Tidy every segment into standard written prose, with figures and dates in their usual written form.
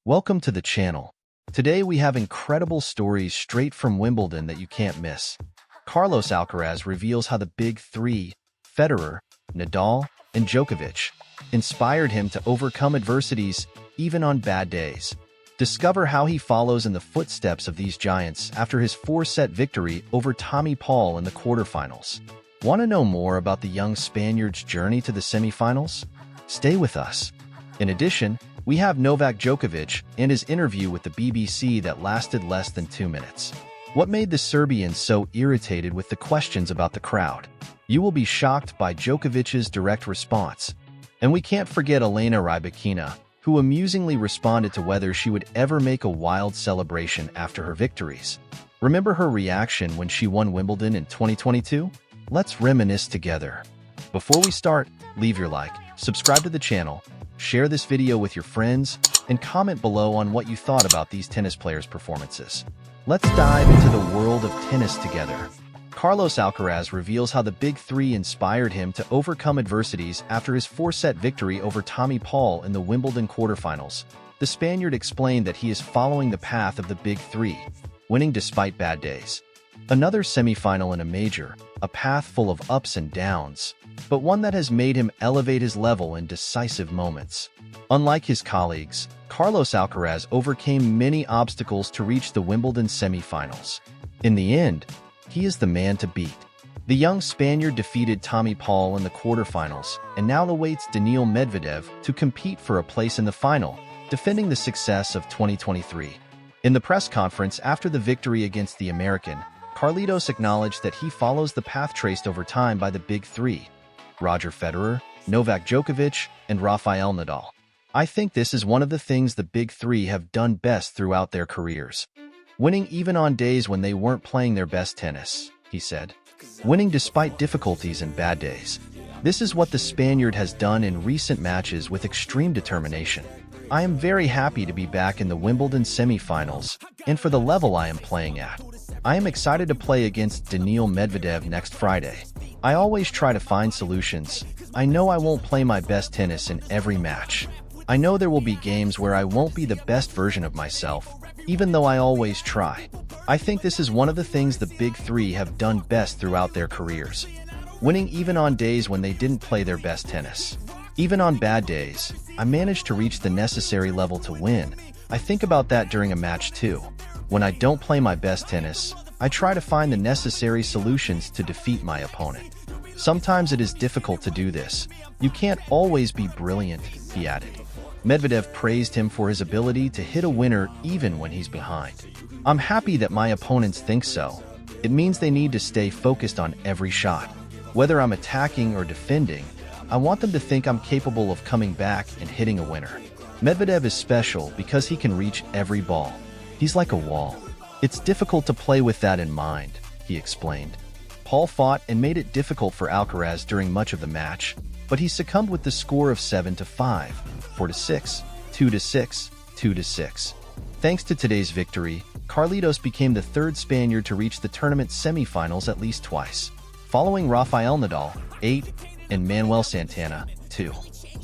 Welcome to the channel. Today we have incredible stories straight from Wimbledon that you can't miss. Carlos Alcaraz reveals how the big three, Federer, Nadal, and Djokovic, inspired him to overcome adversities even on bad days. Discover how he follows in the footsteps of these giants after his 4-set victory over Tommy Paul in the quarterfinals. Want to know more about the young Spaniard's journey to the semifinals? Stay with us. In addition, we have Novak Djokovic and his interview with the BBC that lasted less than 2 minutes. What made the Serbian so irritated with the questions about the crowd? You will be shocked by Djokovic's direct response. And we can't forget Elena Rybakina, who amusingly responded to whether she would ever make a wild celebration after her victories. Remember her reaction when she won Wimbledon in 2022? Let's reminisce together. Before we start, leave your like, subscribe to the channel, share this video with your friends, and comment below on what you thought about these tennis players' performances. Let's dive into the world of tennis together. Carlos Alcaraz reveals how the big three inspired him to overcome adversities after his 4-set victory over Tommy Paul in the Wimbledon quarterfinals. The Spaniard explained that he is following the path of the big three, winning despite bad days. Another semifinal in a major, a path full of ups and downs, but one that has made him elevate his level in decisive moments. Unlike his colleagues, Carlos Alcaraz overcame many obstacles to reach the Wimbledon semifinals. In the end, he is the man to beat. The young Spaniard defeated Tommy Paul in the quarterfinals and now awaits Daniil Medvedev to compete for a place in the final, defending the success of 2023. In the press conference after the victory against the American, Carlitos acknowledged that he follows the path traced over time by the big three, Roger Federer, Novak Djokovic, and Rafael Nadal. I think this is one of the things the big three have done best throughout their careers. Winning even on days when they weren't playing their best tennis, he said. Winning despite difficulties and bad days. This is what the Spaniard has done in recent matches with extreme determination. I am very happy to be back in the Wimbledon semifinals and for the level I am playing at. I am excited to play against Daniil Medvedev next Friday. I always try to find solutions. I know I won't play my best tennis in every match. I know there will be games where I won't be the best version of myself, even though I always try. I think this is one of the things the big three have done best throughout their careers. Winning even on days when they didn't play their best tennis. Even on bad days, I managed to reach the necessary level to win. I think about that during a match too. When I don't play my best tennis, I try to find the necessary solutions to defeat my opponent. Sometimes it is difficult to do this. You can't always be brilliant, he added. Medvedev praised him for his ability to hit a winner even when he's behind. I'm happy that my opponents think so. It means they need to stay focused on every shot. Whether I'm attacking or defending, I want them to think I'm capable of coming back and hitting a winner. Medvedev is special because he can reach every ball. He's like a wall. It's difficult to play with that in mind, he explained. Paul fought and made it difficult for Alcaraz during much of the match, but he succumbed with the score of 7-5, 4-6, 2-6, 2-6. Thanks to today's victory, Carlitos became the third Spaniard to reach the tournament semifinals at least twice, following Rafael Nadal, 8, and Manuel Santana, 2.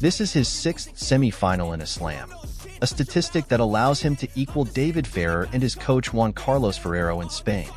This is his 6th semifinal in a slam, a statistic that allows him to equal David Ferrer and his coach Juan Carlos Ferrero in Spain.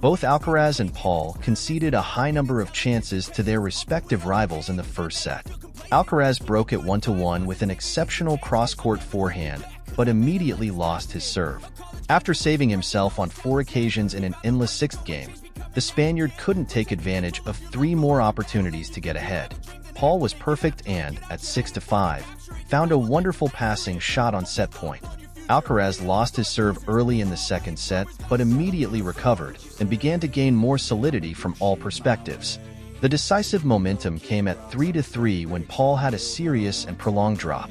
Both Alcaraz and Paul conceded a high number of chances to their respective rivals in the first set. Alcaraz broke it 1-1 with an exceptional cross-court forehand, but immediately lost his serve. After saving himself on 4 occasions in an endless 6th game, the Spaniard couldn't take advantage of 3 more opportunities to get ahead. Paul was perfect and, at 6-5, found a wonderful passing shot on set point. Alcaraz lost his serve early in the second set, but immediately recovered and began to gain more solidity from all perspectives. The decisive momentum came at 3-3 when Paul had a serious and prolonged drop.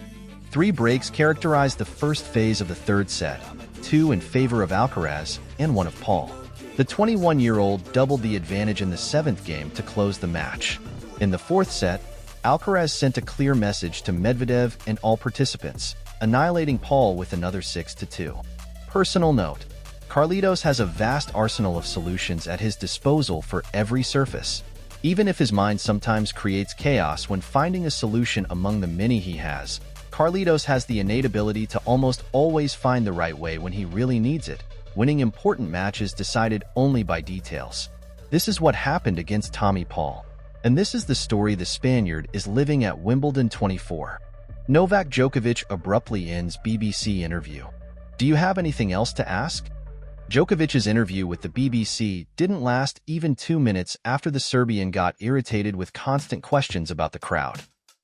3 breaks characterized the first phase of the third set, 2 in favor of Alcaraz and 1 of Paul. The 21-year-old doubled the advantage in the 7th game to close the match. In the 4th set, Alcaraz sent a clear message to Medvedev and all participants, annihilating Paul with another 6-2. Personal note: Carlitos has a vast arsenal of solutions at his disposal for every surface. Even if his mind sometimes creates chaos when finding a solution among the many he has, Carlitos has the innate ability to almost always find the right way when he really needs it, winning important matches decided only by details. This is what happened against Tommy Paul. And this is the story the Spaniard is living at Wimbledon 24. Novak Djokovic abruptly ends BBC interview. Do you have anything else to ask? Djokovic's interview with the BBC didn't last even 2 minutes after the Serbian got irritated with constant questions about the crowd.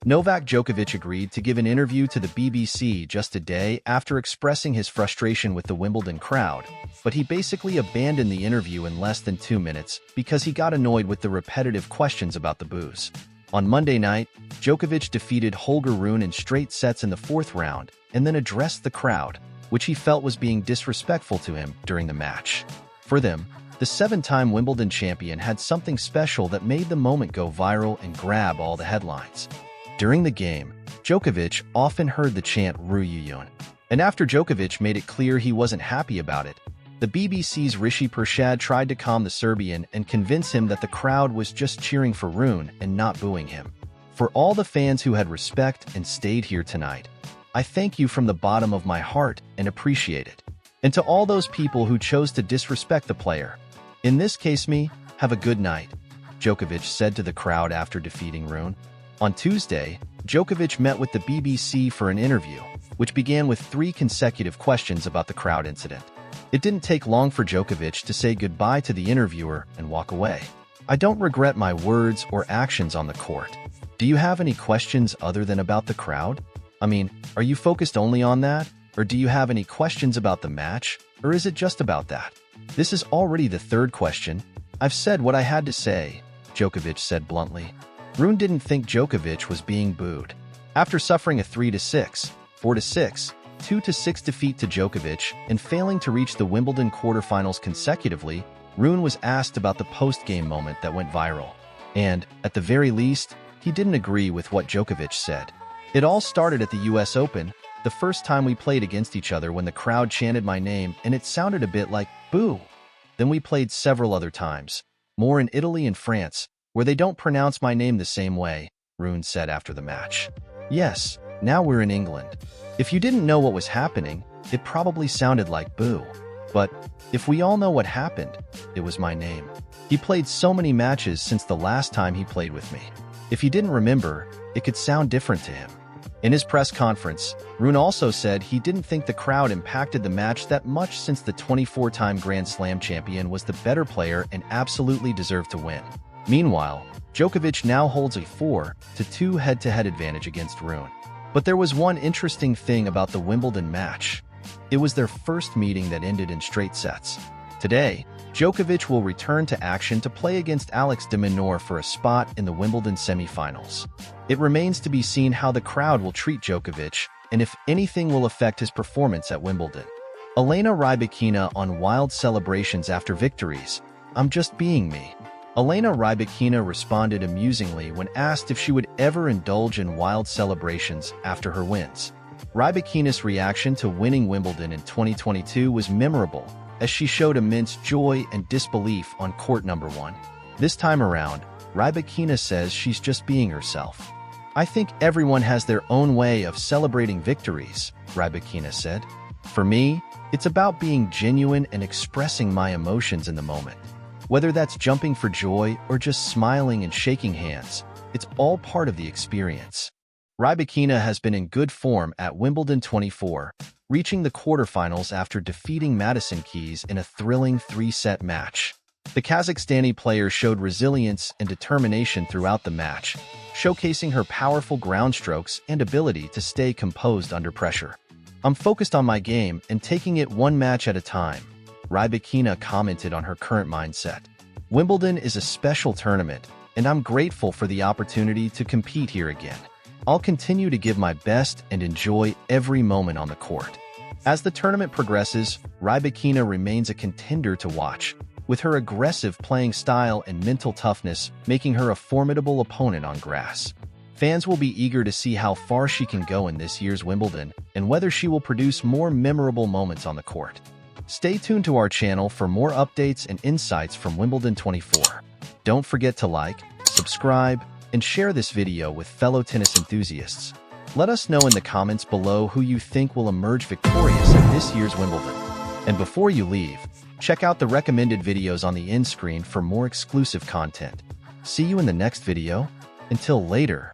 Novak Djokovic agreed to give an interview to the BBC just a day after expressing his frustration with the Wimbledon crowd, but he basically abandoned the interview in less than 2 minutes because he got annoyed with the repetitive questions about the boos. On Monday night, Djokovic defeated Holger Rune in straight sets in the 4th round and then addressed the crowd, which he felt was being disrespectful to him during the match. For them, the 7-time Wimbledon champion had something special that made the moment go viral and grab all the headlines. During the game, Djokovic often heard the chant Ruyuyun, and after Djokovic made it clear he wasn't happy about it, the BBC's Rishi Pershad tried to calm the Serbian and convince him that the crowd was just cheering for Rune and not booing him. For all the fans who had respect and stayed here tonight, I thank you from the bottom of my heart and appreciate it. And to all those people who chose to disrespect the player, in this case me, have a good night, Djokovic said to the crowd after defeating Rune. On Tuesday, Djokovic met with the BBC for an interview, which began with 3 consecutive questions about the crowd incident. It didn't take long for Djokovic to say goodbye to the interviewer and walk away. I don't regret my words or actions on the court. Do you have any questions other than about the crowd? I mean, are you focused only on that? Or do you have any questions about the match? Or is it just about that? This is already the 3rd question. I've said what I had to say, Djokovic said bluntly. Rune didn't think Djokovic was being booed. After suffering a 3-6, 4-6, 2-6 defeat to Djokovic and failing to reach the Wimbledon quarterfinals consecutively, Rune was asked about the post-game moment that went viral. And, at the very least, he didn't agree with what Djokovic said. It all started at the US Open, the first time we played against each other when the crowd chanted my name and it sounded a bit like, boo. Then we played several other times, more in Italy and France, where they don't pronounce my name the same way, Rune said after the match. Yes, now we're in England. If you didn't know what was happening, it probably sounded like boo. But if we all know what happened, it was my name. He played so many matches since the last time he played with me. If he didn't remember, it could sound different to him. In his press conference, Rune also said he didn't think the crowd impacted the match that much since the 24-time Grand Slam champion was the better player and absolutely deserved to win. Meanwhile, Djokovic now holds a 4-2 head-to-head advantage against Rune. But there was one interesting thing about the Wimbledon match. It was their first meeting that ended in straight sets. Today, Djokovic will return to action to play against Alex de Minaur for a spot in the Wimbledon semifinals. It remains to be seen how the crowd will treat Djokovic and if anything will affect his performance at Wimbledon. Elena Rybakina on wild celebrations after victories. I'm just being me. Elena Rybakina responded amusingly when asked if she would ever indulge in wild celebrations after her wins. Rybakina's reaction to winning Wimbledon in 2022 was memorable, as she showed immense joy and disbelief on court number 1. This time around, Rybakina says she's just being herself. I think everyone has their own way of celebrating victories, Rybakina said. For me, it's about being genuine and expressing my emotions in the moment. Whether that's jumping for joy or just smiling and shaking hands, it's all part of the experience. Rybakina has been in good form at Wimbledon 24, reaching the quarterfinals after defeating Madison Keys in a thrilling 3-set match. The Kazakhstani player showed resilience and determination throughout the match, showcasing her powerful ground strokes and ability to stay composed under pressure. I'm focused on my game and taking it one match at a time, Rybakina commented on her current mindset. Wimbledon is a special tournament, and I'm grateful for the opportunity to compete here again. I'll continue to give my best and enjoy every moment on the court. As the tournament progresses, Rybakina remains a contender to watch, with her aggressive playing style and mental toughness making her a formidable opponent on grass. Fans will be eager to see how far she can go in this year's Wimbledon and whether she will produce more memorable moments on the court. Stay tuned to our channel for more updates and insights from Wimbledon 24. Don't forget to like, subscribe, and share this video with fellow tennis enthusiasts. Let us know in the comments below who you think will emerge victorious at this year's Wimbledon. And before you leave, check out the recommended videos on the end screen for more exclusive content. See you in the next video. Until later.